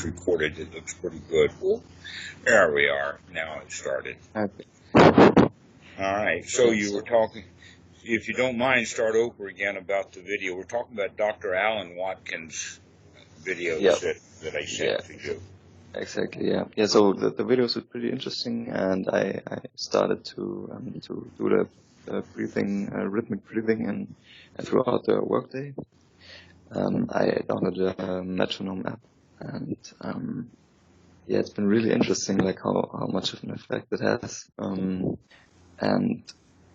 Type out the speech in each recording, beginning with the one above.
was recorded. It looks pretty good. Well, there we are. Now it started. Okay. All right. So you were talking, if you don't mind, start over again about the video. We're talking about Dr. Alan Watkins' videos that I sent to you. Exactly. Yeah. Yeah. So the videos were pretty interesting, and I started to do the breathing, rhythmic breathing, and throughout the workday. I downloaded a metronome app, and it's been really interesting, like how much of an effect it has. And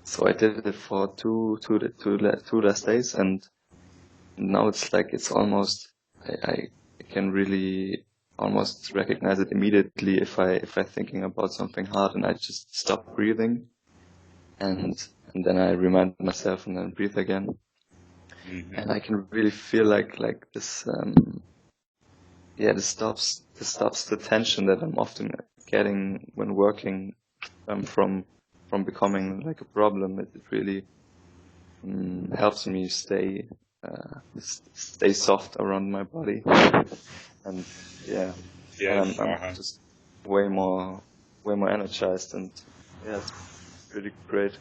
so I did it for two last days, and now it's like it's almost I can really almost recognize it immediately if I thinking about something hard, and I just stop breathing, and then I remind myself and then breathe again. Mm-hmm. And I can really feel like this this stops the tension that I'm often getting when working from becoming like a problem. It really helps me stay soft around my body, and I'm just way more energized, and it's pretty great.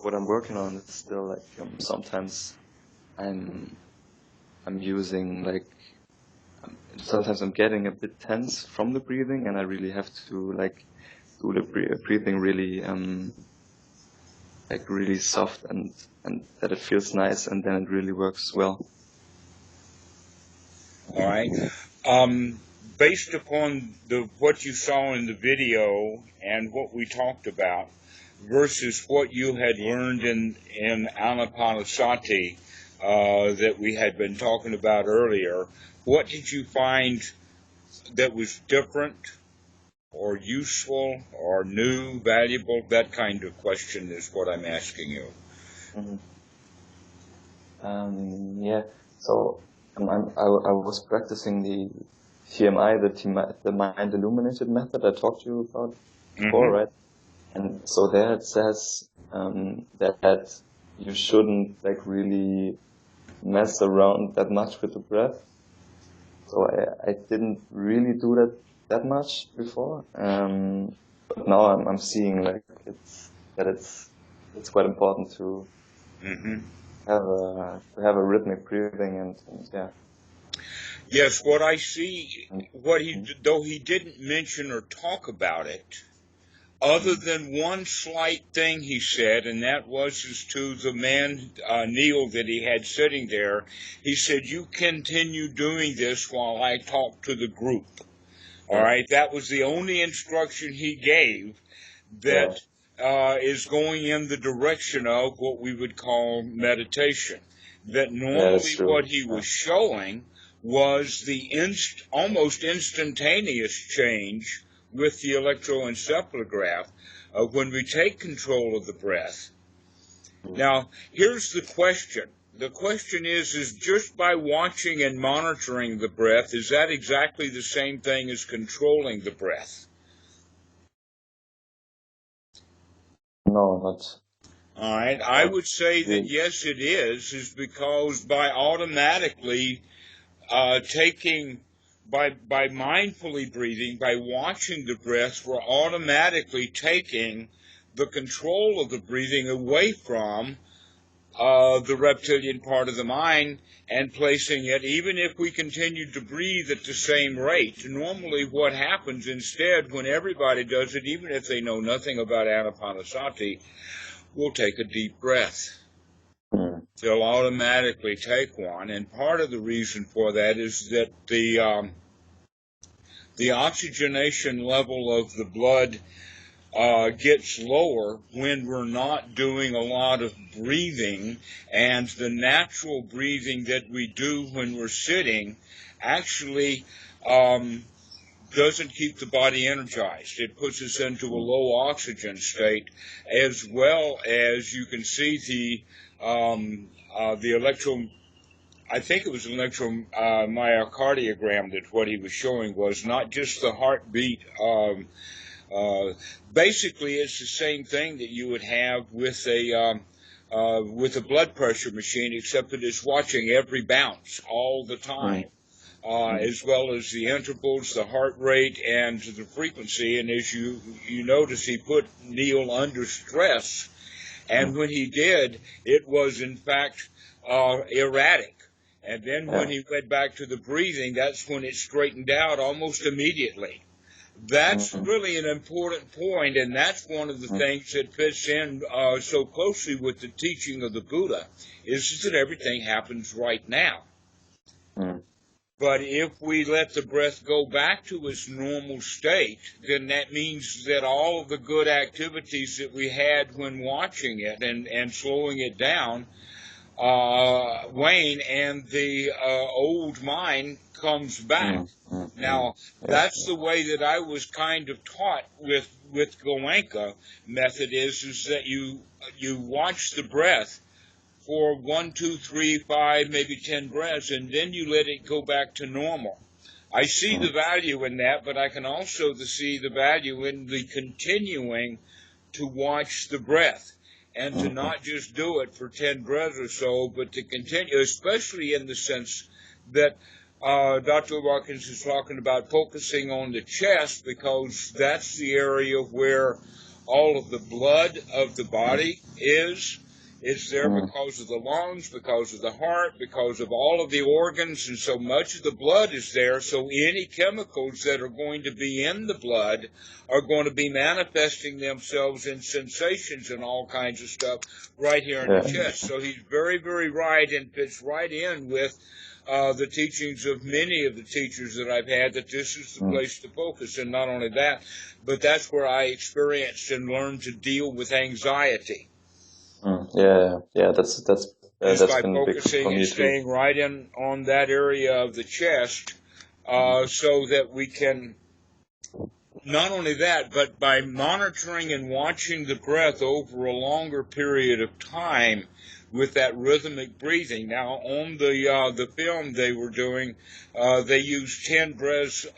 What I'm working on is still like sometimes I'm using like sometimes I'm getting a bit tense from the breathing, and I really have to like do the breathing really like really soft and that it feels nice, and then it really works well. All right. Based upon what you saw in the video and what we talked about versus what you had learned in Anapanasati that we had been talking about earlier, what did you find that was different or useful or new, valuable? That kind of question is what I'm asking you. Mm-hmm. So I was practicing the TMI, the Mind Illuminated method I talked to you about before, right? And so there it says that you shouldn't like really mess around that much with the breath. So I didn't really do that much before, but now I'm seeing like it's quite important to have a rhythmic breathing and. Yes, what I see, though he didn't mention or talk about it, other than one slight thing he said, and that was as to the man, Neil, that he had sitting there. He said, you continue doing this while I talk to the group. All right, that was the only instruction he gave that is going in the direction of what we would call meditation. That normally what he was showing was the almost instantaneous change with the electroencephalograph when we take control of the breath. Now, here's the question. The question is just by watching and monitoring the breath, is that exactly the same thing as controlling the breath? No, not. All right. I would say that yes, it is because by automatically by mindfully breathing, by watching the breath, we're automatically taking the control of the breathing away from the reptilian part of the mind and placing it, even if we continue to breathe at the same rate. Normally what happens instead when everybody does it, even if they know nothing about Anapanasati, we'll take a deep breath. They'll automatically take one, and part of the reason for that is that the oxygenation level of the blood gets lower when we're not doing a lot of breathing, and the natural breathing that we do when we're sitting actually doesn't keep the body energized. It puts us into a low oxygen state, as well as you can see the I think it was an electromyocardiogram that what he was showing was not just the heartbeat. Basically, it's the same thing that you would have with a blood pressure machine, except that it's watching every bounce all the time. as well as the intervals, the heart rate, and the frequency. And as you notice, he put Neil under stress, and when he did, it was in fact erratic. And then when he went back to the breathing, that's when it straightened out almost immediately. That's really an important point, and that's one of the things that fits in so closely with the teaching of the Buddha, is that everything happens right now. But if we let the breath go back to its normal state, then that means that all of the good activities that we had when watching it and slowing it down wane, and the old mind comes back. Now, that's the way that I was kind of taught with Goenka method is that you watch the breath for 1, 2, 3, 5, maybe 10 breaths, and then you let it go back to normal. I see the value in that, but I can also see the value in the continuing to watch the breath and to not just do it for 10 breaths or so, but to continue, especially in the sense that Dr. Watkins is talking about focusing on the chest, because that's the area where all of the blood of the body is. It's there because of the lungs, because of the heart, because of all of the organs, and so much of the blood is there. So any chemicals that are going to be in the blood are going to be manifesting themselves in sensations and all kinds of stuff right here in the chest. So he's very, very right, and fits right in with the teachings of many of the teachers that I've had, that this is the place to focus. And not only that, but that's where I experienced and learned to deal with anxiety. That's just by been focusing big for me and staying too. right in on that area of the chest, so that we can, not only that, but by monitoring and watching the breath over a longer period of time with that rhythmic breathing. Now, on the film they were doing, they used 10 breaths,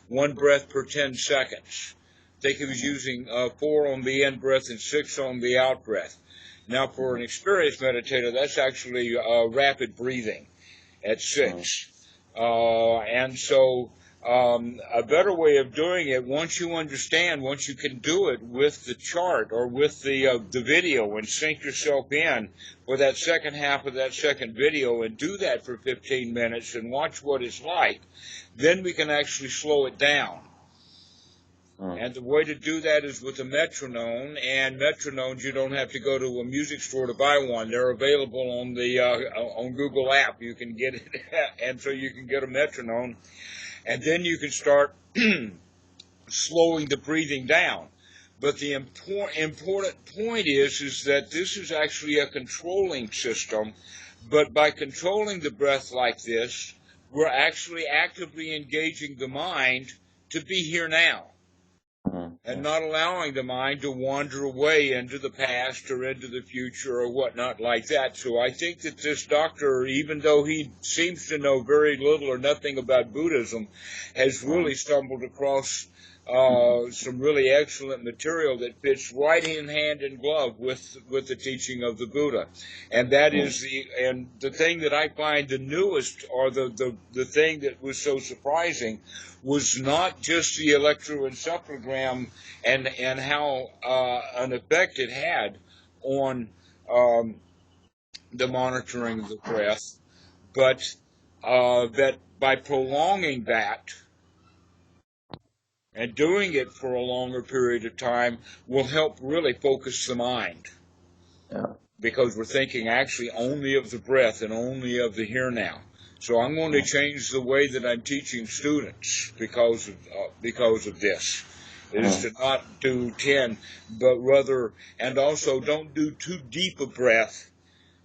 one breath per 10 seconds. I think he was using 4 on the in breath and 6 on the out breath. Now, for an experienced meditator, that's actually rapid breathing at 6. And so a better way of doing it, once you can do it with the chart or with the video, and sync yourself in for that second half of that second video, and do that for 15 minutes and watch what it's like, then we can actually slow it down. And the way to do that is with a metronome, and metronomes, you don't have to go to a music store to buy one. They're available on the on Google app. You can get it, and so you can get a metronome, and then you can start slowing the breathing down. But the important point is that this is actually a controlling system, but by controlling the breath like this, we're actually actively engaging the mind to be here now, and not allowing the mind to wander away into the past or into the future or whatnot like that. So I think that this doctor, even though he seems to know very little or nothing about Buddhism, has really stumbled across some really excellent material that fits right in hand in glove with the teaching of the Buddha. And that is the thing that I find the newest, or the thing that was so surprising, was not just the electroencephalogram and how an effect it had on the monitoring of the breath, but that by prolonging that and doing it for a longer period of time will help really focus the mind. Because we're thinking actually only of the breath and only of the here now. So I'm going to change the way that I'm teaching students because of this. It is to not do 10, but rather, and also don't do too deep a breath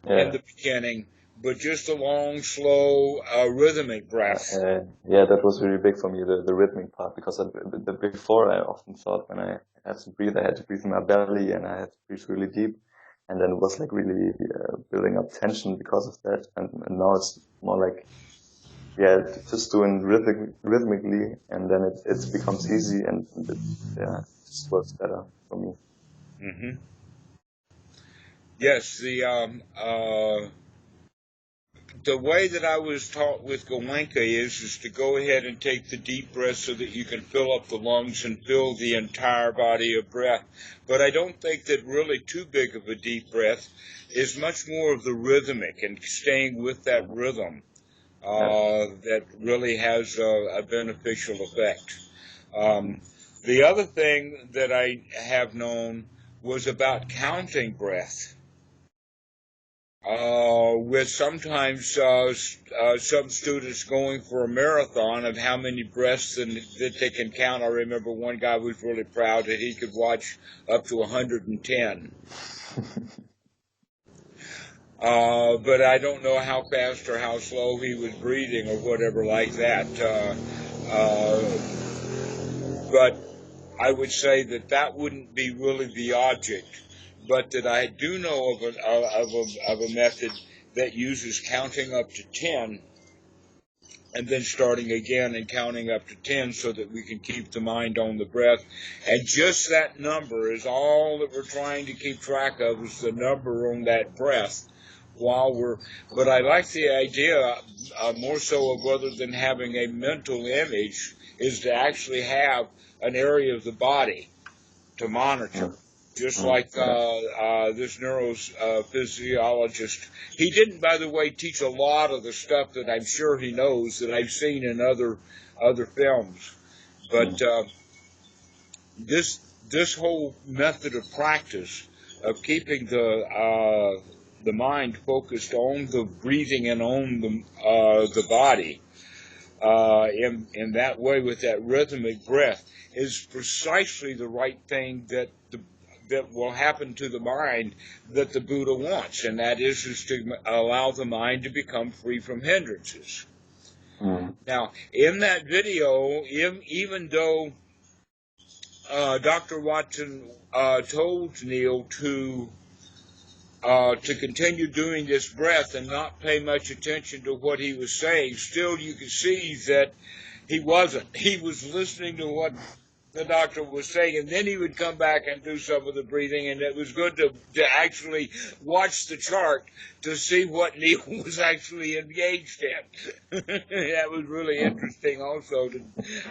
in the beginning, but just a long, slow, rhythmic breath. That was really big for me, the rhythmic part, because before I often thought when I had to breathe, I had to breathe in my belly and I had to breathe really deep. And then it was like really building up tension because of that. And now it's more like, just doing rhythmically, and then it becomes easy, and it just works better for me. Mm-hmm. Yes, the way that I was taught with Goenka is to go ahead and take the deep breath so that you can fill up the lungs and fill the entire body of breath. But I don't think that really too big of a deep breath is much more of the rhythmic and staying with that rhythm that really has a beneficial effect. The other thing that I have known was about counting breath. With sometimes some students going for a marathon of how many breaths that they can count. I remember one guy was really proud that he could watch up to 110. But I don't know how fast or how slow he was breathing or whatever like that. But I would say that that wouldn't be really the object. But that I do know of a method that uses counting up to 10 and then starting again and counting up to 10 so that we can keep the mind on the breath. And just that number is all that we're trying to keep track of, is the number on that breath but I like the idea more so of, rather than having a mental image, is to actually have an area of the body to monitor. Just like this neurophysiologist. He didn't, by the way, teach a lot of the stuff that I'm sure he knows that I've seen in other films. But this whole method of practice of keeping the mind focused on the breathing and on the body in that way with that rhythmic breath is precisely the right thing that will happen to the mind that the Buddha wants, and that is to allow the mind to become free from hindrances. Now, in that video, even though Dr. Watson told Neil to continue doing this breath and not pay much attention to what he was saying, still you could see that he wasn't. He was listening to what the doctor was saying, and then he would come back and do some of the breathing, and it was good to actually watch the chart to see what Neil was actually engaged in. That was really interesting also.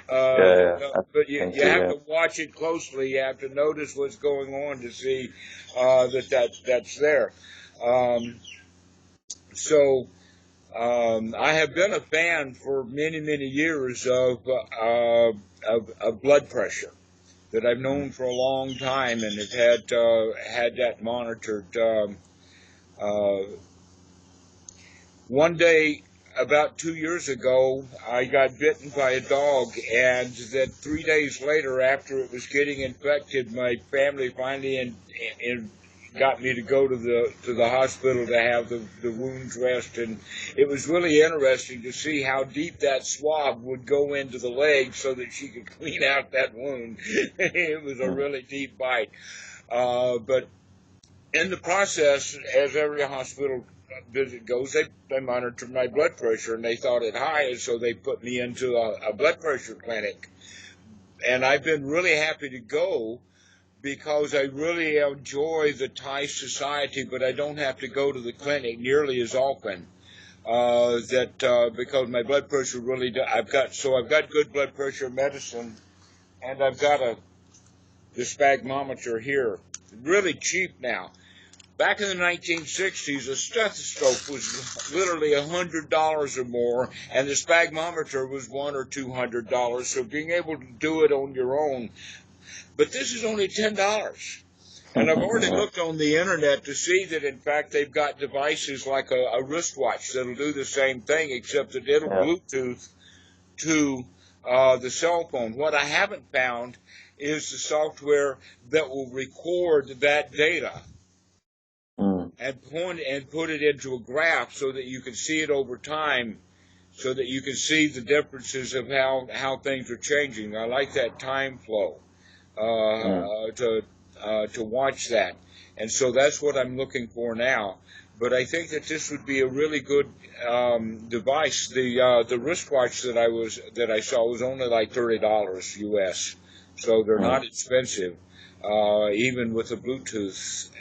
But you have to watch it closely. You have to notice what's going on to see that's there. I have been a fan for many, many years of blood pressure that I've known for a long time, and have had that monitored. One day, about 2 years ago, I got bitten by a dog, and that 3 days later, after it was getting infected, my family finally got me to go to the hospital to have the wound dressed, and it was really interesting to see how deep that swab would go into the leg so that she could clean out that wound. It was a really deep bite. But in the process, as every hospital visit goes, they monitored my blood pressure, and they thought it high, and so they put me into a blood pressure clinic. And I've been really happy to go, because I really enjoy the Thai society, but I don't have to go to the clinic nearly as often. Because my blood pressure really, I've got good blood pressure medicine, and I've got the sphygmometer here, really cheap now. Back in the 1960s, a stethoscope was literally $100 or more, and the sphygmometer was $100 or $200. So being able to do it on your own. But this is only $10. And I've already looked on the internet to see that, in fact, they've got devices like a wristwatch that'll do the same thing, except that it'll Bluetooth to the cell phone. What I haven't found is the software that will record that data and put it into a graph so that you can see it over time, so that you can see the differences of how things are changing. I like that time flow. To watch that, and so that's what I'm looking for now. But I think that this would be a really good device. The wristwatch that I saw was only like $30 US, so they're not expensive, even with the Bluetooth.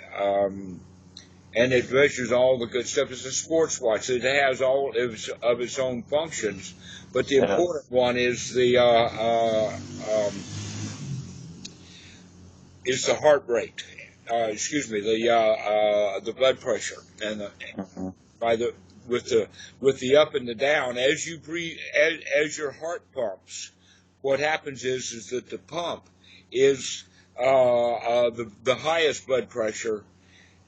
and it measures all the good stuff. It's a sports watch. It has all of its own functions, but the important one is the heart rate. The blood pressure, and by the with the up and the down as you breathe, as your heart pumps. What happens is that the pump is the highest blood pressure,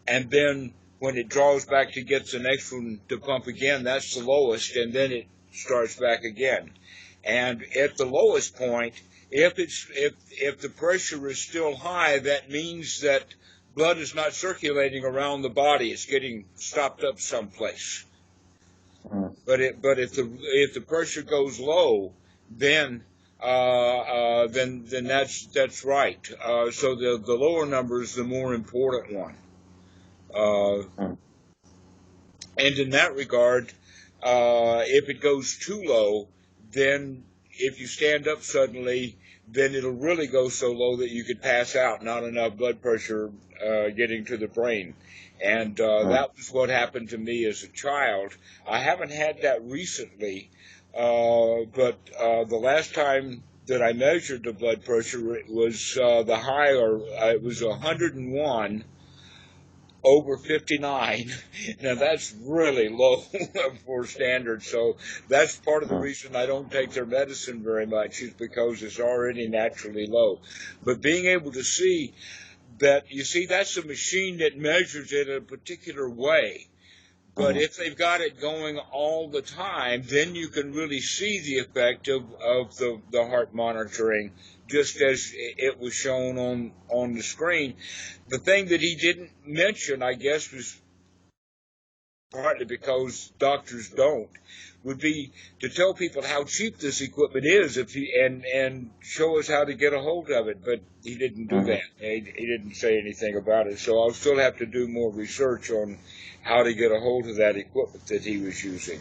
and then when it draws back to get the next one to pump again, that's the lowest, and then it starts back again. And at the lowest point, if the pressure is still high, that means that blood is not circulating around the body; it's getting stopped up someplace. But if the pressure goes low, then that's right. So the lower number is the more important one. And in that regard, if it goes too low, then if you stand up suddenly, then it'll really go so low that you could pass out, not enough blood pressure getting to the brain. And that was what happened to me as a child. I haven't had that recently, but the last time that I measured the blood pressure, it was it was 101 over 59. Now that's really low for standard. So that's part of the reason I don't take their medicine very much, is because it's already naturally low. But being able to see that, you see, that's a machine that measures it in a particular way. But if they've got it going all the time, then you can really see the effect of the heart monitoring, just as it was shown on the screen. The thing that he didn't mention, I guess, was partly because doctors don't, would be to tell people how cheap this equipment is, and show us how to get a hold of it. But he didn't do that. He didn't say anything about it. So I'll still have to do more research on how to get a hold of that equipment that he was using.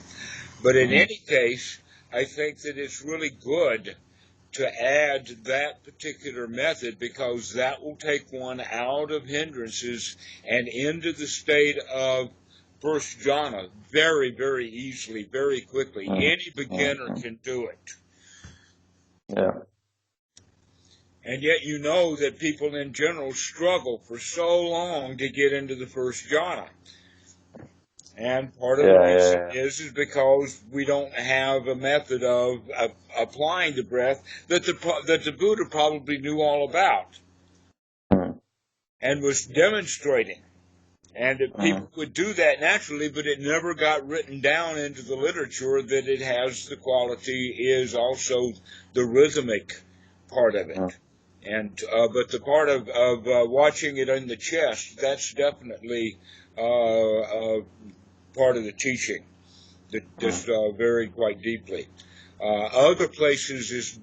But in any case, I think that it's really good to add that particular method, because that will take one out of hindrances and into the state of first jhana very, very easily, very quickly. Any beginner can do it. Yeah. And yet you know that people in general struggle for so long to get into the first jhana. And part of the reason is because we don't have a method of applying the breath that the Buddha probably knew all about and was demonstrating. And that people would do that naturally, but it never got written down into the literature that it has the quality, is also the rhythmic part of it. And but the part of watching it in the chest, that's definitely part of the teaching that just varied quite deeply. Other places is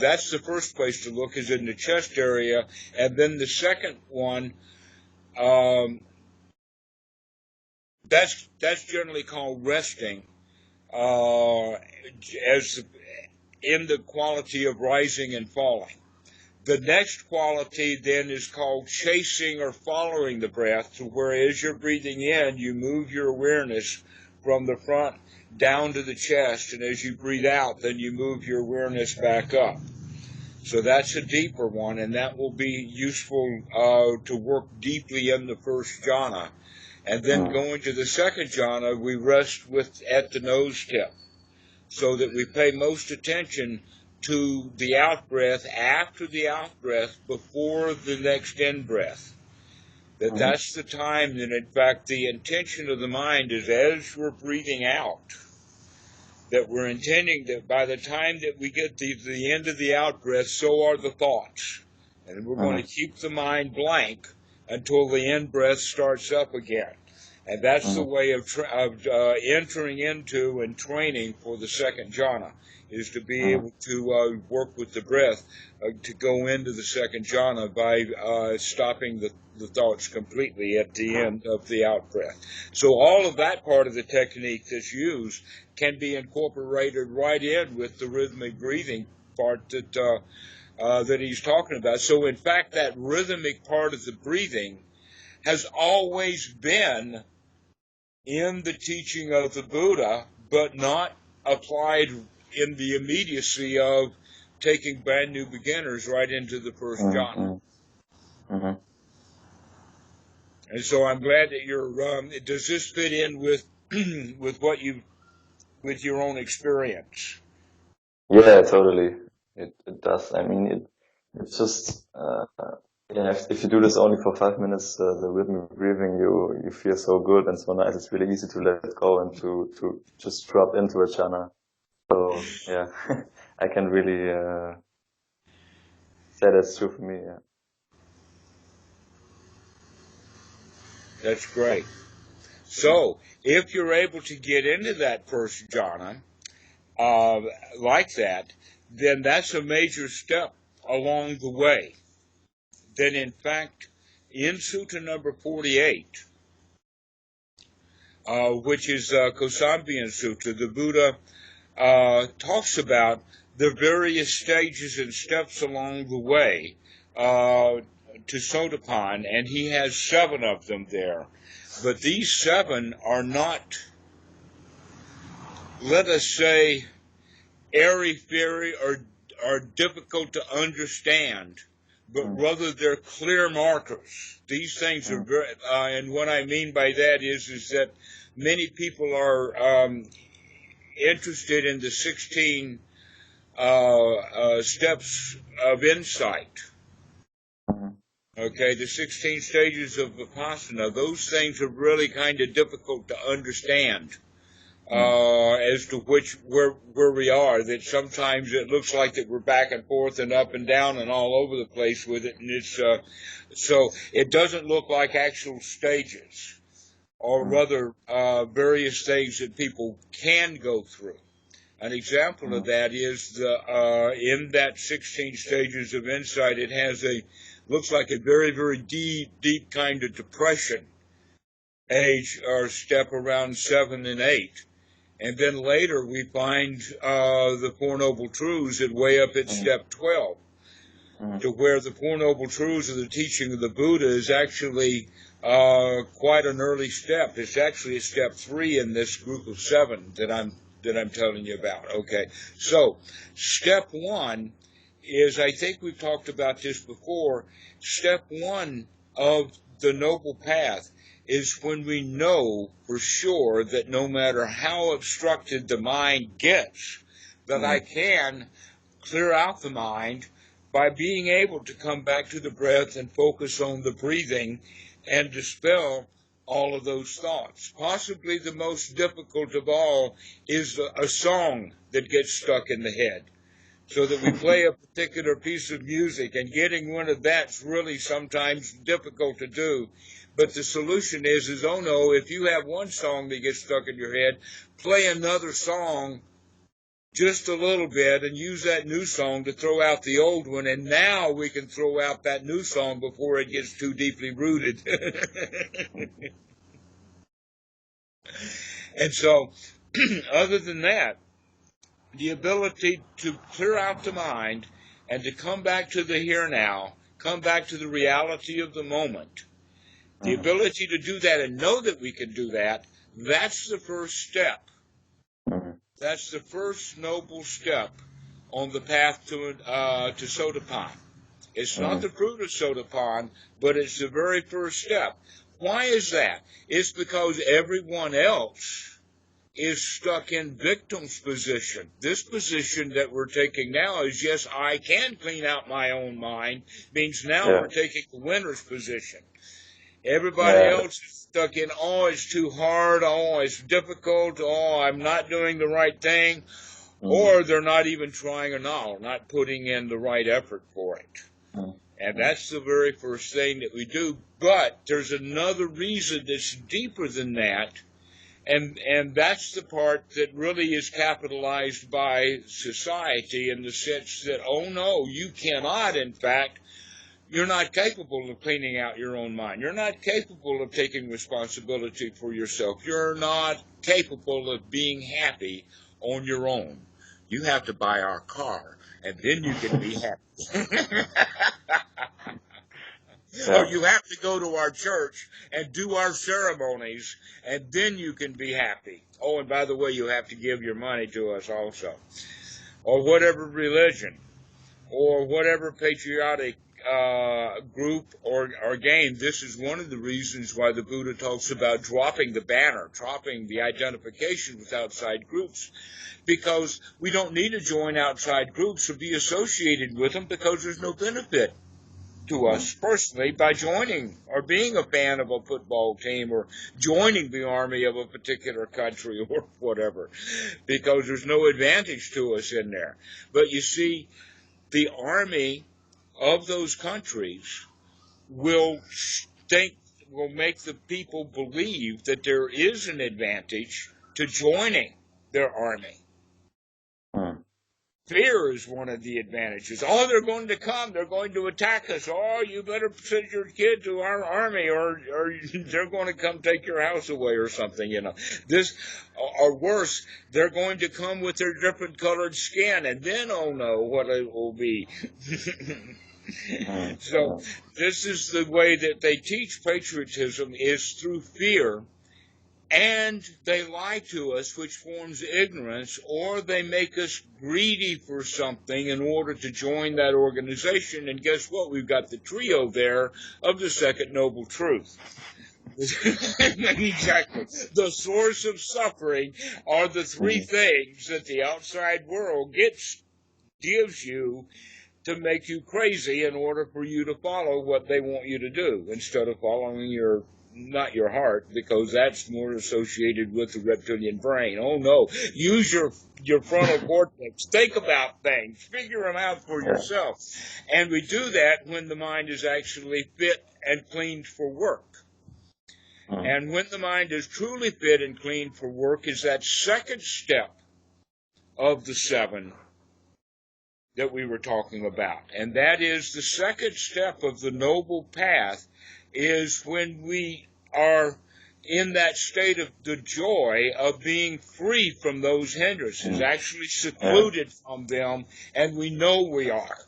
that's the first place to look, is in the chest area, and then the second one, that's generally called resting, as in the quality of rising and falling. The next quality then is called chasing or following the breath, to where as you're breathing in, you move your awareness from the front down to the chest, and as you breathe out, then you move your awareness back up. So that's a deeper one, and that will be useful to work deeply in the first jhana. And then going to the second jhana, we rest at the nose tip, so that we pay most attention to the out-breath, after the out-breath, before the next in-breath. That's the time that, in fact, the intention of the mind is, as we're breathing out, that we're intending that by the time that we get to the end of the out-breath, so are the thoughts. And we're going to keep the mind blank until the in-breath starts up again. And that's the way of entering into and training for the second jhana, is to be able to work with the breath to go into the second jhana by stopping the thoughts completely at the end of the out-breath. So all of that part of the technique that's used can be incorporated right in with the rhythmic breathing part that he's talking about. So in fact, that rhythmic part of the breathing has always been in the teaching of the Buddha, but not applied in the immediacy of taking brand new beginners right into the first jhana. Mm-hmm. And so I'm glad that you're. Does this fit in with with your own experience? Yeah, totally. It does. I mean, it's just yeah. If you do this only for 5 minutes, the rhythmic breathing, you feel so good and so nice. It's really easy to let go and to just drop into a jhana. So yeah, I can really say that's true for me. Yeah. That's great. So if you're able to get into that first jhana like that, then that's a major step along the way. Then, in fact, in Sutta number 48, which is Kosambian Sutta, the Buddha talks about the various stages and steps along the way to Sotapan, and he has 7 of them there. But these 7 are not, let us say, airy-fairy or difficult to understand, but rather they're clear markers. These things are very, and what I mean by that is that many people are interested in the 16 steps of insight. Okay, the 16 stages of Vipassana, those things are really kind of difficult to understand as to where we are, that sometimes it looks like that we're back and forth and up and down and all over the place with it, and it's so it doesn't look like actual stages, or rather various things that people can go through. An example of that is in that 16 stages of insight, it has looks like a very, very deep kind of depression age or step around 7 and 8. And then later we find the Four Noble Truths at way up at step 12, to where the Four Noble Truths of the teaching of the Buddha is actually quite an early step. It's actually a step 3 in this group of 7 that I'm telling you about. Okay, so step 1 is, I think we've talked about this before, step 1 of the Noble Path is when we know for sure that no matter how obstructed the mind gets, that I can clear out the mind by being able to come back to the breath and focus on the breathing and dispel all of those thoughts. Possibly the most difficult of all is a song that gets stuck in the head, so that we play a particular piece of music, and getting rid of that's really sometimes difficult to do. But the solution is, oh no, if you have one song that gets stuck in your head, play another song just a little bit and use that new song to throw out the old one, and now we can throw out that new song before it gets too deeply rooted. And so, other than that, the ability to clear out the mind and to come back to the here now, come back to the reality of the moment, the ability to do that and know that we can do that, that's the first step. That's the first noble step on the path to Sotapan. It's not the fruit of Sotapan, but it's the very first step. Why is that? It's because everyone else is stuck in victim's position. This position that we're taking now is, yes, I can clean out my own mind, means now we're taking the winner's position. Everybody else is stuck in, oh, it's too hard, oh, it's difficult, oh, I'm not doing the right thing, or they're not even trying at all, not putting in the right effort for it. And that's the very first thing that we do. But there's another reason that's deeper than that, and that's the part that really is capitalized by society, in the sense that, oh no, you cannot, in fact, you're not capable of cleaning out your own mind. You're not capable of taking responsibility for yourself. You're not capable of being happy on your own. You have to buy our car, and then you can be happy. Or Yeah. you have to go to our church and do our ceremonies, and then you can be happy. Oh, and by the way, you have to give your money to us also. Or whatever religion, or whatever patriotic group or game. This is one of the reasons why the Buddha talks about dropping the banner, dropping the identification with outside groups, because we don't need to join outside groups or be associated with them, because there's no benefit to us personally by joining or being a fan of a football team or joining the army of a particular country or whatever, because there's no advantage to us in there. But you see, the army of those countries will think, will make the people believe that there is an advantage to joining their army. Mm. Fear is one of the advantages. Oh, they're going to come. They're going to attack us. Oh, you better send your kid to our army, or they're going to come take your house away or something, you know. This, or worse, they're going to come with their different colored skin, and then, oh no, what it will be. So this is the way that they teach patriotism, is through fear. And they lie to us, which forms ignorance, or they make us greedy for something in order to join that organization. And guess what? We've got the trio there of the second noble truth. Exactly. The source of suffering are the three things that the outside world gives you to make you crazy in order for you to follow what they want you to do, instead of following not your heart, because that's more associated with the reptilian brain. Oh no, use your frontal cortex. Think about things. Figure them out for yourself. And we do that when the mind is actually fit and cleaned for work. And when the mind is truly fit and clean for work is that second step of the seven that we were talking about. And that is the second step of the noble path, is when we are in that state of the joy of being free from those hindrances, actually secluded from them, and we know we are.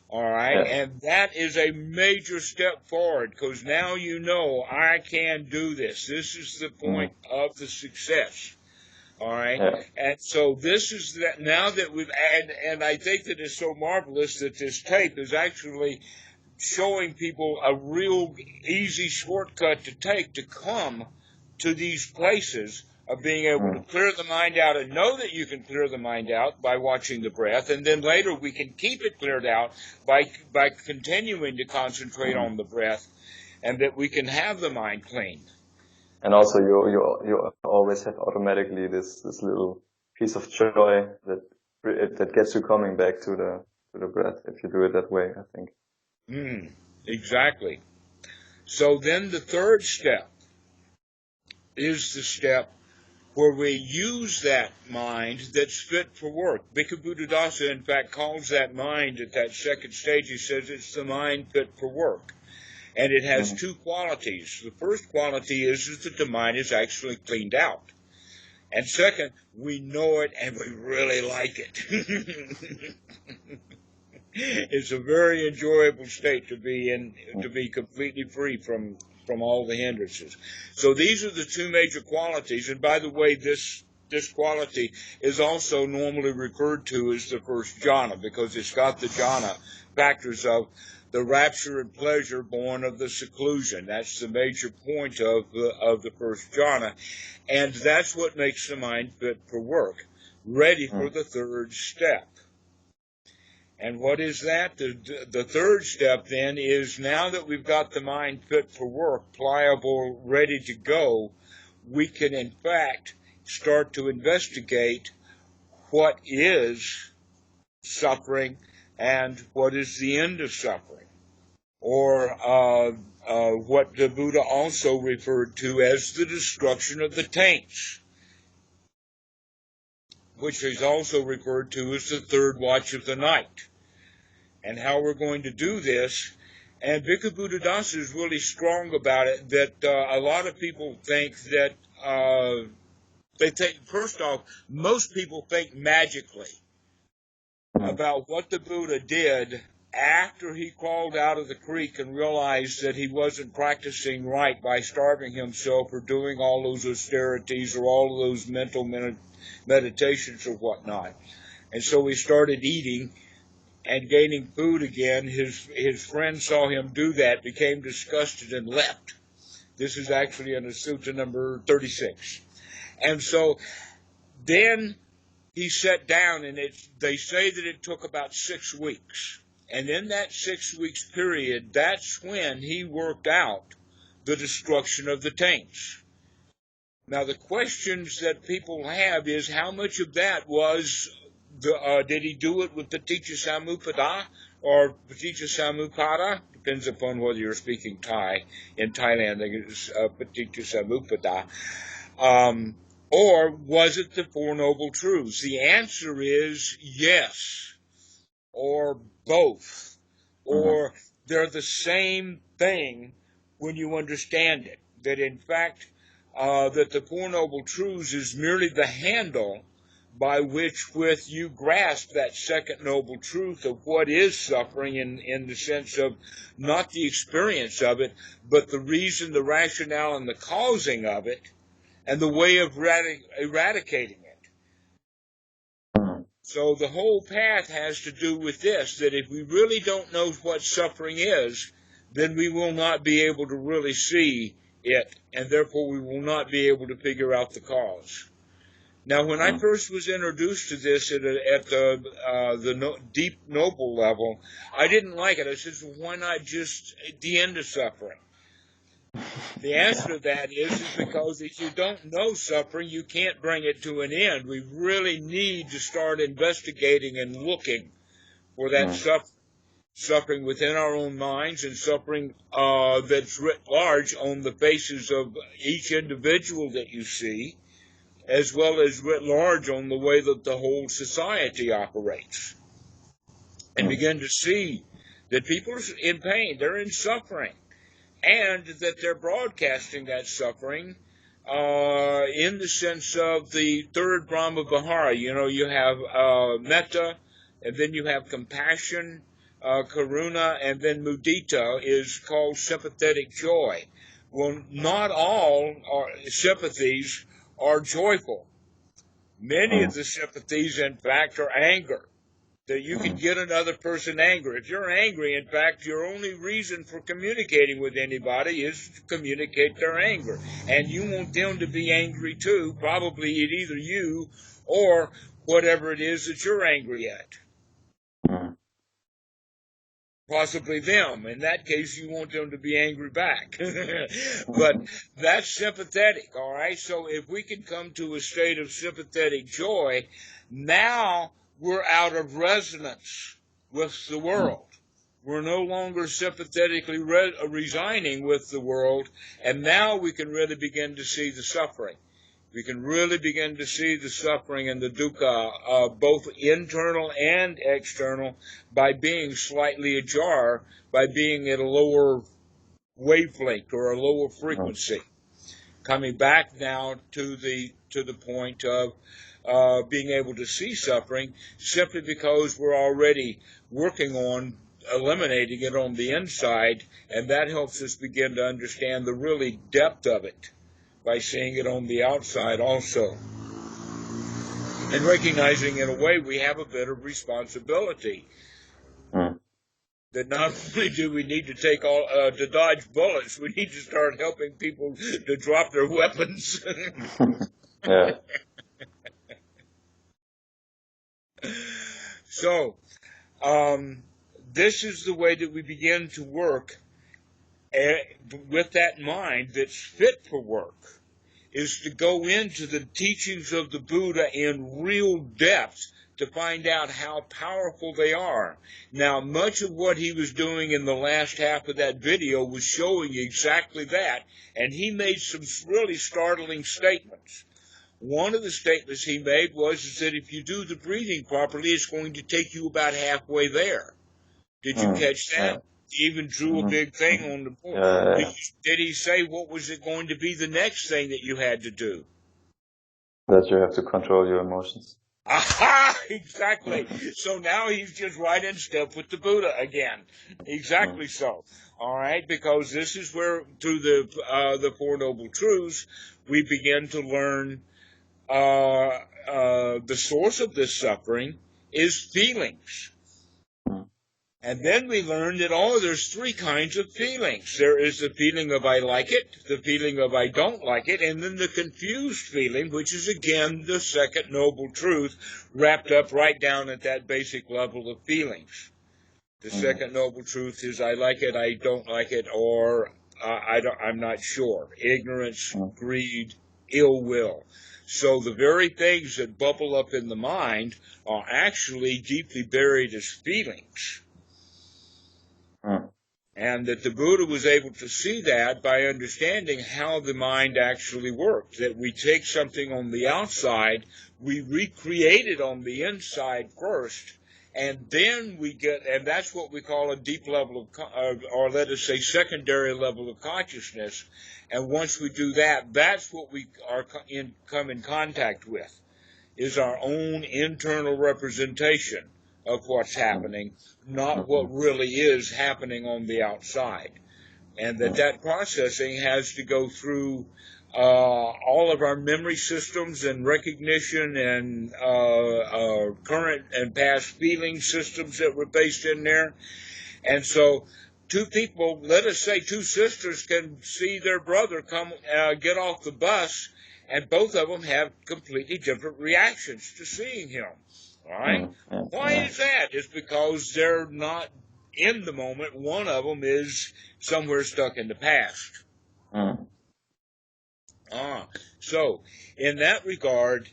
All right, and that is a major step forward, because now you know I can do this. This is the point of the success. All right, and so this is that. Now that we've and I think that it's so marvelous that this tape is actually showing people a real easy shortcut to take to come to these places of being able to clear the mind out, and know that you can clear the mind out by watching the breath, and then later we can keep it cleared out by continuing to concentrate on the breath, and that we can have the mind clean. And also you always have automatically this little piece of joy that gets you coming back to the breath if you do it that way, I think. Exactly. So then the third step is the step where we use that mind that's fit for work. Bhikkhu Buddhadasa, in fact, calls that mind at that second stage, he says it's the mind fit for work. And it has two qualities. The first quality is that the mind is actually cleaned out. And second, we know it and we really like it. It's a very enjoyable state to be in, to be completely free from all the hindrances. So these are the two major qualities. And by the way, this quality is also normally referred to as the first jhana, because it's got the jhana factors of the rapture and pleasure born of the seclusion. That's the major point of the first jhana. And that's what makes the mind fit for work, ready for the third step. And what is that? The third step then is, now that we've got the mind fit for work, pliable, ready to go, we can in fact start to investigate what is suffering and what is the end of suffering. Or what the Buddha also referred to as the destruction of the taints, which is also referred to as the third watch of the night. And how we're going to do this. And Bhikkhu Buddhadasa is really strong about it, that a lot of people think that, first off, most people think magically about what the Buddha did after he crawled out of the creek and realized that he wasn't practicing right by starving himself or doing all those austerities or all of those mental meditations or whatnot. And so he started eating and gaining food again. His friend saw him do that, became disgusted, and left. This is actually in the sutta number 36. And so then he sat down, and they say that it took about 6 weeks. And in that 6 weeks period, that's when he worked out the destruction of the taints. Now, the questions that people have is how much of that was, did he do it with Paticca Samuppada or Paticca Samuppada? Depends upon whether you're speaking Thai. In Thailand, I think it's Paticca Samuppada. Or was it the Four Noble Truths? The answer is yes, or both, or they're the same thing when you understand it. That in fact, that the Four Noble Truths is merely the handle by which with you grasp that second noble truth of what is suffering in the sense of not the experience of it, but the reason, the rationale, and the causing of it, and the way of eradicating it. So the whole path has to do with this, that if we really don't know what suffering is, then we will not be able to really see it, and therefore we will not be able to figure out the cause. Now, when I first was introduced to this at the deep noble level, I didn't like it. I said, well, why not just the end of suffering? The answer to that is because if you don't know suffering, you can't bring it to an end. We really need to start investigating and looking for that suffering within our own minds, and suffering that's writ large on the faces of each individual that you see, as well as writ large on the way that the whole society operates. And begin to see that people are in pain, they're in suffering, and that they're broadcasting that suffering in the sense of the third Brahma Vihara. You know, you have metta, and then you have compassion, karuna, and then mudita is called sympathetic joy. Well, not all sympathies are joyful. Many of the sympathies, in fact, are anger. That you can get another person angry. If you're angry, in fact, your only reason for communicating with anybody is to communicate their anger. And you want them to be angry too, probably at either you or whatever it is that you're angry at. Possibly them. In that case, you want them to be angry back. But that's sympathetic, all right? So if we can come to a state of sympathetic joy, now we're out of resonance with the world. We're no longer sympathetically resigning with the world, and now we can really begin to see the suffering. We can really begin to see the suffering and the dukkha, both internal and external, by being slightly ajar, by being at a lower wavelength or a lower frequency. Coming back now to the point of being able to see suffering, simply because we're already working on eliminating it on the inside, and that helps us begin to understand the really depth of it by seeing it on the outside also. And recognizing, in a way, we have a bit of responsibility. That not only do we need to take to dodge bullets, we need to start helping people to drop their weapons. Yeah. So, this is the way that we begin to work with that mind that's fit for work, is to go into the teachings of the Buddha in real depth to find out how powerful they are. Now, much of what he was doing in the last half of that video was showing exactly that, and he made some really startling statements. One of the statements he made was that if you do the breathing properly, it's going to take you about halfway there. Did you catch that? He even drew a big thing on the board. Did he say what was it going to be the next thing that you had to do? That you have to control your emotions. Aha! Exactly. So now he's just right in step with the Buddha again. Exactly so. All right, because this is where, through the Four Noble Truths, we begin to learn the source of this suffering is feelings. And then we learned that, there's three kinds of feelings. There is the feeling of I like it, the feeling of I don't like it, and then the confused feeling, which is again the second noble truth, wrapped up right down at that basic level of feelings. The second noble truth is I like it, I don't like it, or I'm not sure. Ignorance, greed, ill will. So the very things that bubble up in the mind are actually deeply buried as feelings. And that the Buddha was able to see that by understanding how the mind actually worked. That we take something on the outside, we recreate it on the inside first, and then and that's what we call a deep level of, or let us say secondary level of consciousness. And once we do that, that's what we come in contact with, is our own internal representation of what's happening, not what really is happening on the outside. And that processing has to go through all of our memory systems and recognition and current and past feeling systems that were based in there. And so two people, let us say two sisters, can see their brother get off the bus, and both of them have completely different reactions to seeing him. All right? Why is that? It's because they're not in the moment. One of them is somewhere stuck in the past. So in that regard,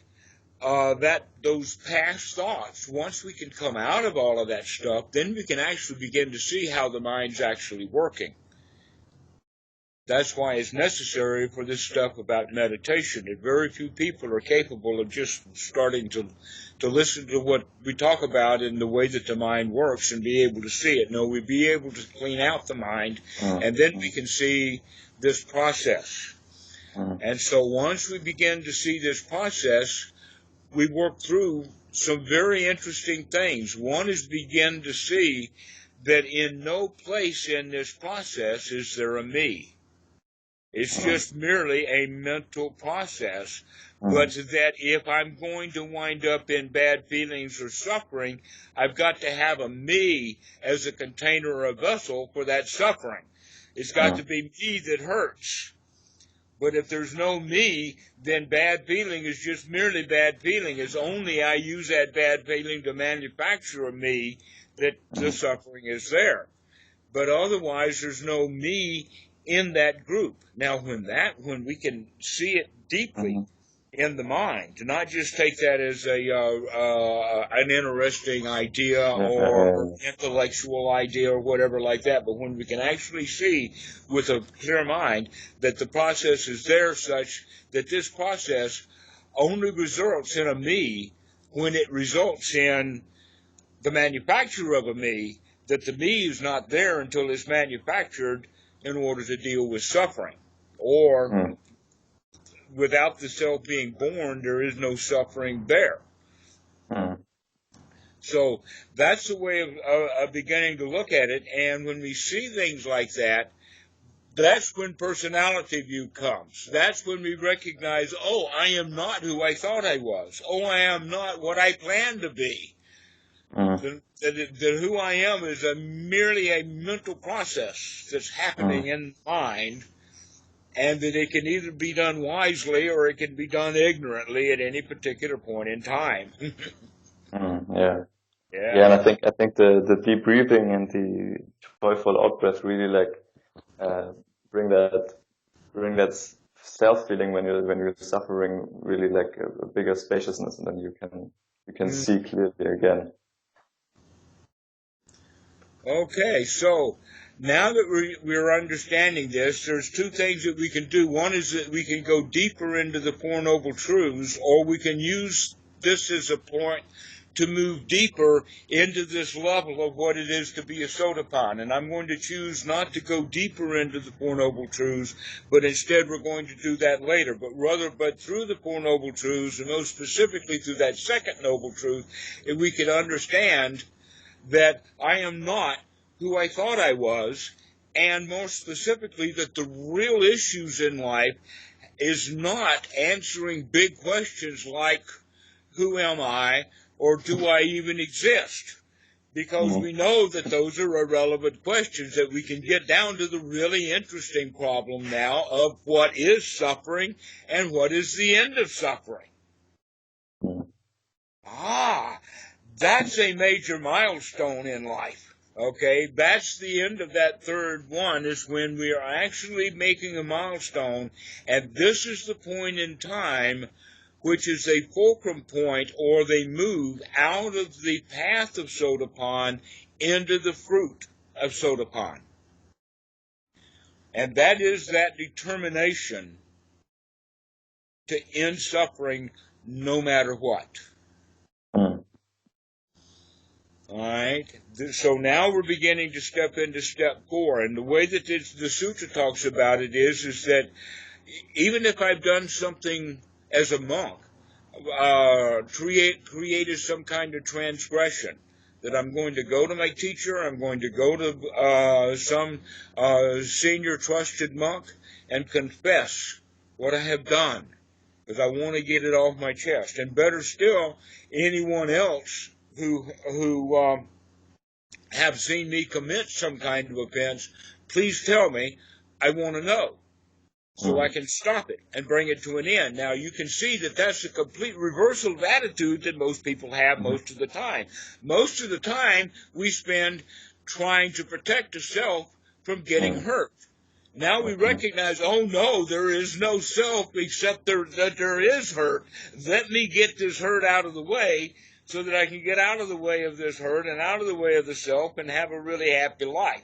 those past thoughts, once we can come out of all of that stuff, then we can actually begin to see how the mind's actually working. That's why it's necessary for this stuff about meditation. That very few people are capable of just starting to listen to what we talk about in the way that the mind works and be able to see it. No, we be able to clean out the mind, and then we can see this process. And so once we begin to see this process, we work through some very interesting things. One is begin to see that in no place in this process is there a me. It's just merely a mental process, but that if I'm going to wind up in bad feelings or suffering, I've got to have a me as a container or a vessel for that suffering. It's got to be me that hurts. But if there's no me, then bad feeling is just merely bad feeling. It's only I use that bad feeling to manufacture a me that the suffering is there. But otherwise, there's no me in that group. Now, when we can see it deeply in the mind, to not just take that as an interesting idea or intellectual idea or whatever like that, but when we can actually see with a clear mind that the process is there such that this process only results in a me when it results in the manufacture of a me, that the me is not there until it's manufactured in order to deal with suffering. Or without the self being born, there is no suffering there. So that's the way of beginning to look at it. And when we see things like that, that's when personality view comes. That's when we recognize, I am not who I thought I was. I am not what I planned to be. That who I am is merely a mental process that's happening in the mind, and that it can either be done wisely or it can be done ignorantly at any particular point in time. Yeah, and I think the deep breathing and the joyful out breath really bring that self feeling when you're suffering, really like a bigger spaciousness, and then you can see clearly again. Okay, so now that we're understanding this, there's two things that we can do. One is that we can go deeper into the Four Noble Truths, or we can use this as a point to move deeper into this level of what it is to be a Sotapan. And I'm going to choose not to go deeper into the Four Noble Truths, but instead we're going to do that later. But through the Four Noble Truths, and most specifically through that second Noble Truth, if we could understand that I am not who I thought I was, and more specifically that the real issues in life is not answering big questions like, who am I, or do I even exist? Because we know that those are irrelevant questions, that we can get down to the really interesting problem now of what is suffering and what is the end of suffering. That's a major milestone in life. Okay, that's the end of that third one, is when we are actually making a milestone, and this is the point in time which is a fulcrum point, or they move out of the path of Sotapan into the fruit of Sotapan. And that is that determination to end suffering no matter what. All right. So now we're beginning to step into step 4, and the way that the sutra talks about it is that even if I've done something as a monk, created some kind of transgression, that I'm going to go to my teacher, I'm going to go to some senior trusted monk and confess what I have done, because I want to get it off my chest. And better still, anyone else who have seen me commit some kind of offense, please tell me. I want to know, so I can stop it and bring it to an end. Now, you can see that that's a complete reversal of attitude that most people have most of the time. Most of the time, we spend trying to protect the self from getting hurt. Now we recognize, oh no, there is no self except that there is hurt. Let me get this hurt out of the way so that I can get out of the way of this hurt and out of the way of the self and have a really happy life.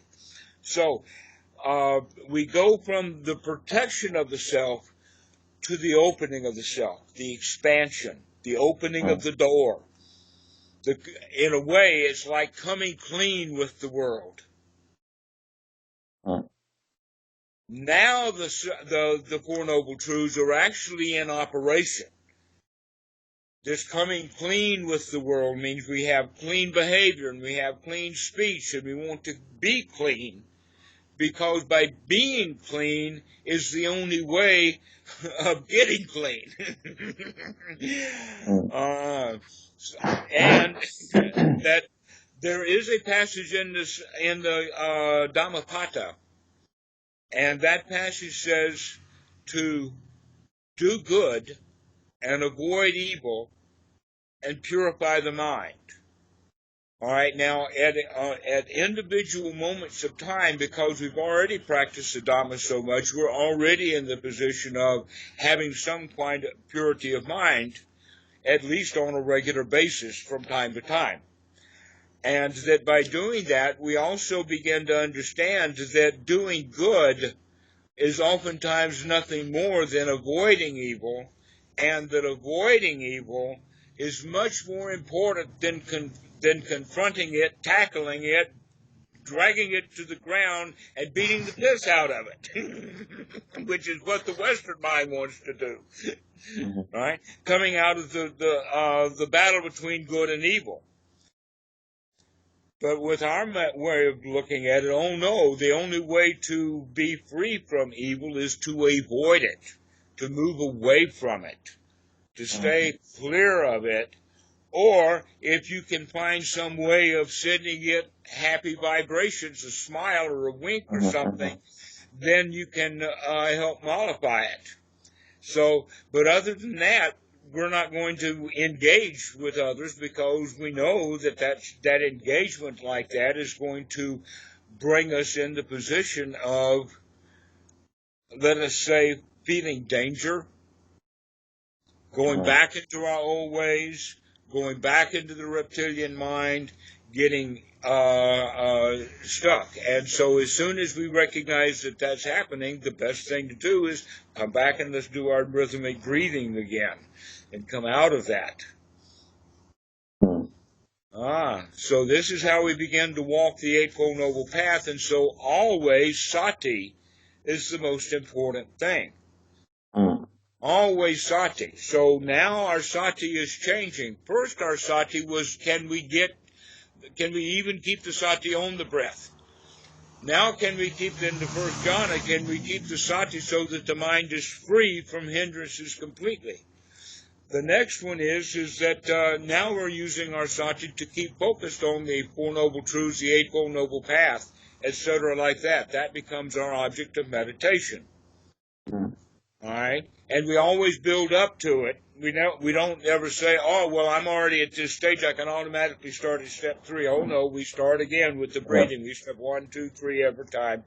So we go from the protection of the self to the opening of the self, the expansion, the opening of the door. In a way, it's like coming clean with the world. Now the Four Noble Truths are actually in operation. This coming clean with the world means we have clean behavior and we have clean speech, and we want to be clean, because by being clean is the only way of getting clean. And that there is a passage in the Dhammarato, and that passage says to do good and avoid evil and purify the mind. All right, now at individual moments of time, because we've already practiced the Dhamma so much, we're already in the position of having some kind of purity of mind, at least on a regular basis from time to time. And that by doing that, we also begin to understand that doing good is oftentimes nothing more than avoiding evil, and that avoiding evil is much more important than confronting it, tackling it, dragging it to the ground, and beating the piss out of it, which is what the Western mind wants to do. Right? Coming out of the battle between good and evil. But with our way of looking at it, oh no, the only way to be free from evil is to avoid it, to move away from it, to stay clear of it. Or if you can find some way of sending it happy vibrations, a smile or a wink or something, then you can help mollify it. So, but other than that, we're not going to engage with others, because we know that engagement like that is going to bring us in the position of, let us say, feeling danger, going back into our old ways, going back into the reptilian mind, getting stuck. And so as soon as we recognize that that's happening, the best thing to do is come back and let's do our rhythmic breathing again and come out of that. So this is how we begin to walk the Eightfold Noble Path, and so always sati is the most important thing. Always sati. So now our sati is changing. First our sati was, can we even keep the sati on the breath? Now can we keep in the first jhana, can we keep the sati so that the mind is free from hindrances completely? The next one is that now we're using our sati to keep focused on the Four Noble Truths, the Eightfold Noble Path, etc. like that. That becomes our object of meditation. All right? And we always build up to it. We don't ever say, oh, well, I'm already at this stage, I can automatically start at step 3. Oh, no, we start again with the breathing. We step 1, 2, 3 every time.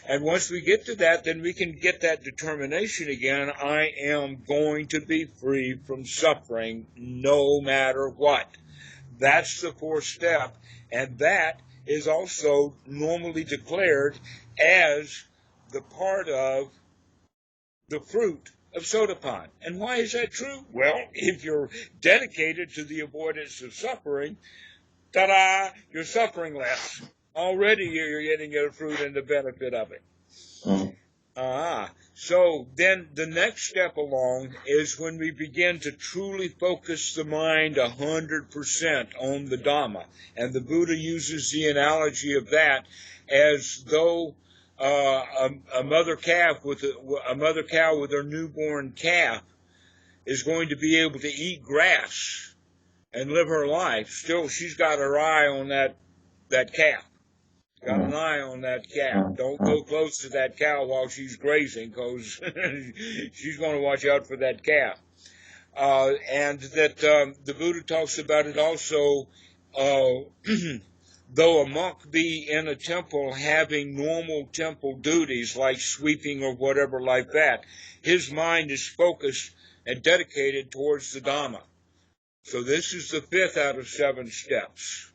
And once we get to that, then we can get that determination again. I am going to be free from suffering no matter what. That's the fourth step. And that is also normally declared as the part of the fruit of Sotapan. And why is that true? Well, if you're dedicated to the avoidance of suffering, ta-da, you're suffering less. Already you're getting a fruit and the benefit of it. So then the next step along is when we begin to truly focus the mind 100% on the Dhamma. And the Buddha uses the analogy of that as though a mother cow with her newborn calf is going to be able to eat grass and live her life. Still, she's got her eye on that calf. Got an eye on that calf. Don't go close to that cow while she's grazing, because she's going to watch out for that calf. And that the Buddha talks about it also. Though a monk be in a temple having normal temple duties like sweeping or whatever like that, his mind is focused and dedicated towards the Dhamma. So this is the 5th out of 7 steps.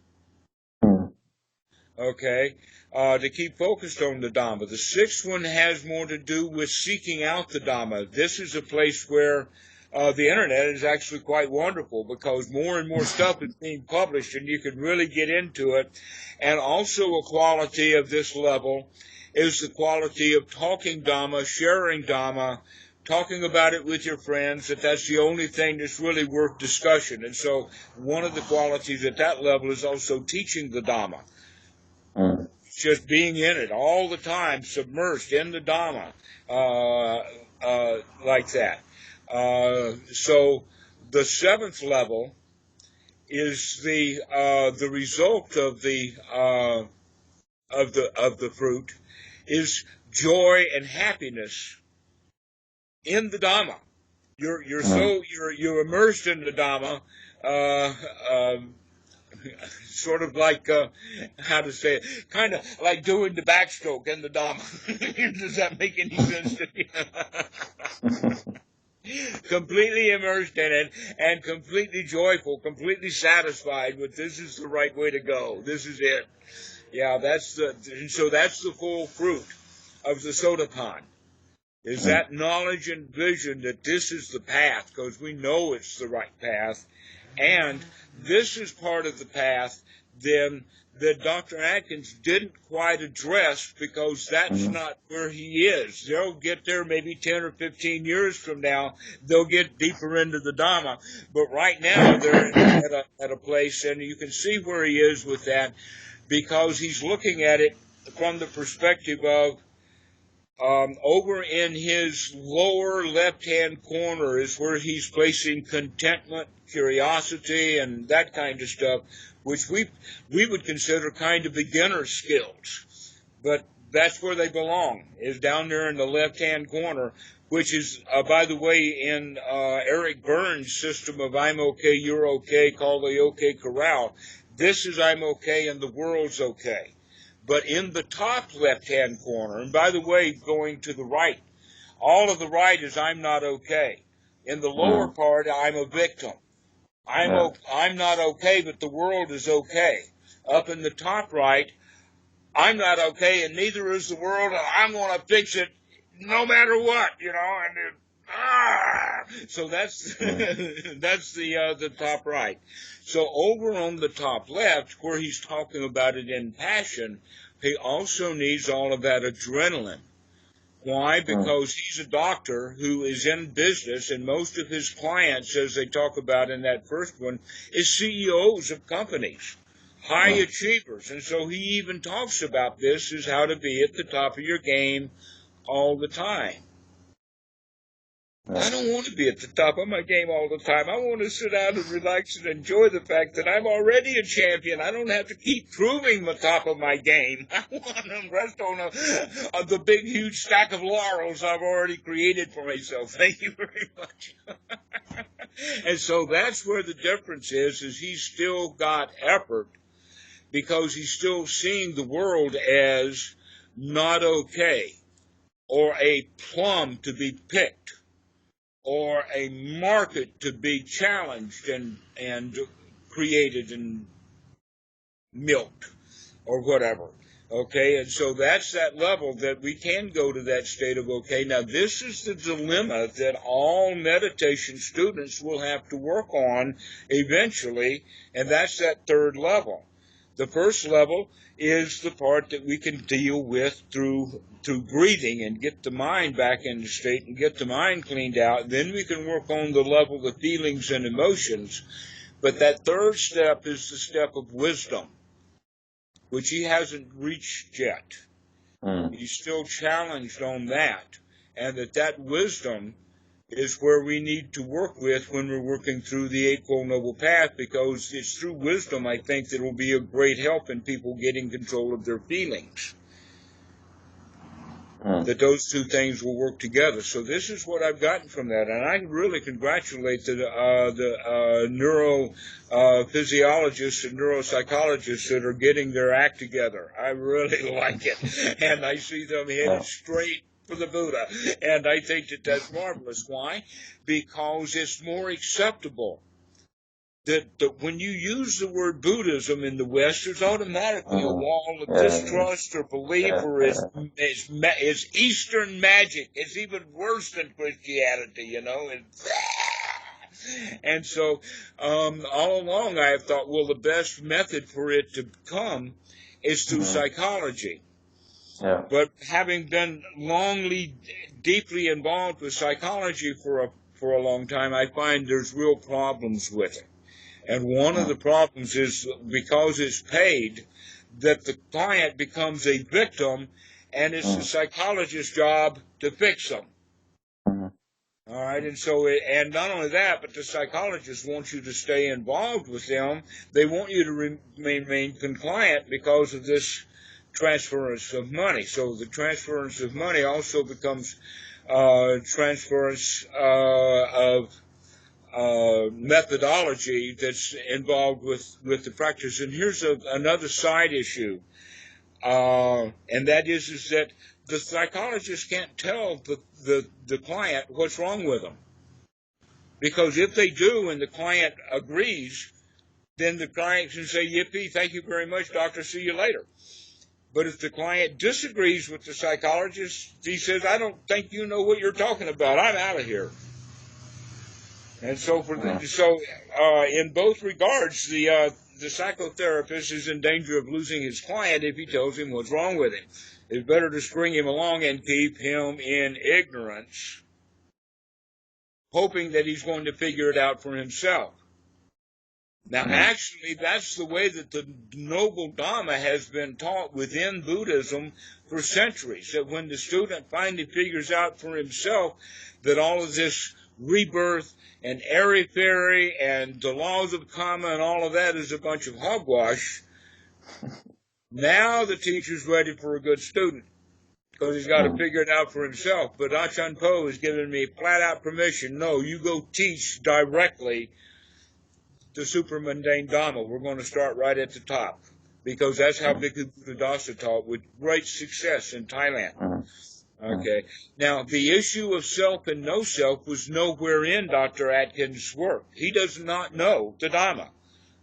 Okay, to keep focused on the Dhamma. The 6th one has more to do with seeking out the Dhamma. This is a place where the internet is actually quite wonderful, because more and more stuff is being published and you can really get into it. And also a quality of this level is the quality of talking Dhamma, sharing Dhamma, talking about it with your friends, that's the only thing that's really worth discussion. And so one of the qualities at that level is also teaching the Dhamma. Just being in it all the time, submersed in the Dhamma, like that. So the 7th level is the result of the fruit is joy and happiness in the Dhamma. You're immersed in the Dhamma, sort of like how to say it, kind of like doing the backstroke in the Dhamma. Does that make any sense to you? Completely immersed in it and completely joyful, completely satisfied with this is the right way to go. This is it. Yeah, so that's the full fruit of the Sotapan. Is that knowledge and vision that this is the path, because we know it's the right path, and this is part of the path then that Dr. Atkins didn't quite address, because that's not where he is. They'll get there maybe 10 or 15 years from now. They'll get deeper into the Dhamma. But right now they're at a place, and you can see where he is with that, because he's looking at it from the perspective of over in his lower left-hand corner is where he's placing contentment, curiosity, and that kind of stuff, which we would consider kind of beginner skills. But that's where they belong, is down there in the left-hand corner, which is, by the way, in Eric Burns' system of I'm okay, you're okay, called the OK Corral. This is I'm okay and the world's okay. But in the top left-hand corner, and by the way, going to the right, all of the right is I'm not okay. In the lower part, I'm a victim. I'm not okay, but the world is okay. Up in the top right, I'm not okay, and neither is the world, and I'm going to fix it no matter what, and Ah! So that's that's the top right. So over on the top left, where he's talking about it in passion, he also needs all of that adrenaline. Why? Because he's a doctor who is in business, and most of his clients, as they talk about in that first one, is CEOs of companies, high achievers. And so he even talks about this as how to be at the top of your game all the time. I don't want to be at the top of my game all the time. I want to sit down and relax and enjoy the fact that I'm already a champion. I don't have to keep proving the top of my game. I want to rest on the big, huge stack of laurels I've already created for myself. Thank you very much. And so that's where the difference is he's still got effort because he's still seeing the world as not okay or a plum to be picked, or a market to be challenged and created and milked or whatever. Okay, and so that's that level that we can go to that state of okay. Now this is the dilemma that all meditation students will have to work on eventually, and that's that third level. The first level is the part that we can deal with through breathing and get the mind back in the state and get the mind cleaned out. Then we can work on the level of feelings and emotions. But that third step is the step of wisdom, which he hasn't reached yet. He's still challenged on that. And that wisdom is where we need to work with when we're working through the Eightfold Noble Path, because it's through wisdom, I think, that will be a great help in people getting control of their feelings. That those two things will work together. So this is what I've gotten from that, and I really congratulate the neurophysiologists and neuropsychologists that are getting their act together. I really like it, and I see them headed straight for the Buddha, and I think that that's marvelous. Why? Because it's more acceptable. That when you use the word Buddhism in the West, there's automatically a wall of distrust or belief, or it's Eastern magic. It's even worse than Christianity, you know. And so all along I have thought, well, the best method for it to come is through psychology. But having been deeply involved with psychology for a long time, I find there's real problems with it. And one of the problems is because it's paid, that the client becomes a victim, and it's the psychologist's job to fix them. All right, and so, and not only that, but the psychologist wants you to stay involved with them. They want you to remain compliant because of this transference of money. So the transference of money also becomes transference of methodology that's involved with the practice. And here's another side issue, and that is that the psychologist can't tell the client what's wrong with them, because if they do and the client agrees, then the client can say, yippee, thank you very much, doctor, see you later. But if the client disagrees with the psychologist, he says, I don't think you know what you're talking about, I'm out of here. And so, in both regards, the psychotherapist is in danger of losing his client if he tells him what's wrong with him. It's better to string him along and keep him in ignorance, hoping that he's going to figure it out for himself. Now, actually, that's the way that the Noble Dhamma has been taught within Buddhism for centuries, that when the student finally figures out for himself that all of this rebirth and airy-fairy and the laws of karma and all of that is a bunch of hogwash, now the teacher's ready for a good student, because he's got to figure it out for himself. But Achan Po has given me flat-out permission. No, you go teach directly the super-mundane Dhamma. We're going to start right at the top, because that's how Bhikkhu Buddhadasa taught with great success in Thailand. Okay. Now, the issue of self and no self was nowhere in Dr. Atkins' work. He does not know the Dhamma.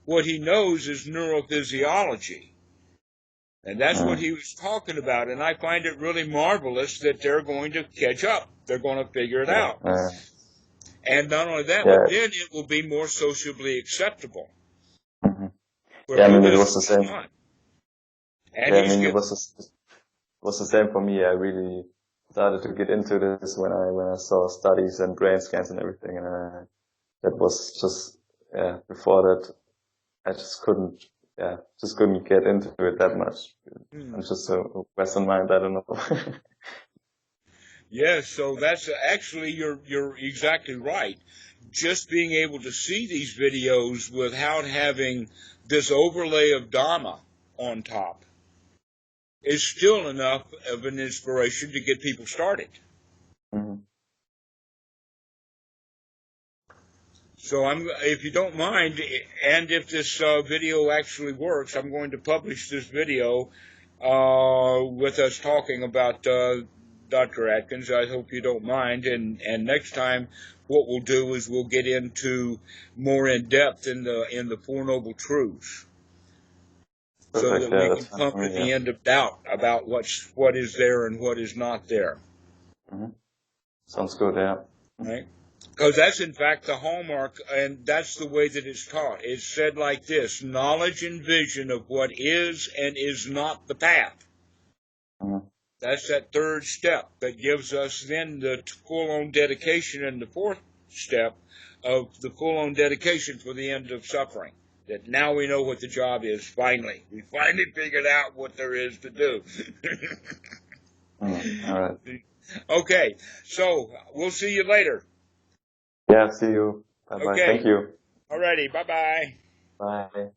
What he knows is neurophysiology. And that's what he was talking about. And I find it really marvelous that they're going to catch up They're going to figure it Yeah. out. And not only that, Yeah. but then it will be more sociably acceptable. Mhm. Where Yeah, I mean, it Buddhism was the is same. not. And Yeah, I he's mean, getting, was the same for me. I really started to get into this when I saw studies and brain scans and everything, and that was just before that I just couldn't get into it that much. I'm just a Western mind. I don't know. yes, so that's actually, you're exactly right. Just being able to see these videos without having this overlay of Dhamma on top is still enough of an inspiration to get people started. Mhm. So if you don't mind, and if this video actually works, I'm going to publish this video with us talking about Dr. Atkins. I hope you don't mind. And next time, what we'll do is we'll get into more in depth in the Four Noble Truths, so Perfect. that Yeah, we can that's fine come for to me. the Yeah. end of doubt about what is there and what is not there. hmm Sounds good. Yeah. Right? Because that's in fact the hallmark, and that's the way that it's taught. It's said like this: knowledge and vision of what is and is not the path. Mhm. That's that third step that gives us then the full-on dedication, and the fourth step of the full-on dedication for the end of suffering. That now we know what the job is, finally. We finally figured out what there is to do. All right. Okay, so we'll see you later. Yeah. See you. Bye bye. Thank Okay, you. alrighty, bye-bye. Bye.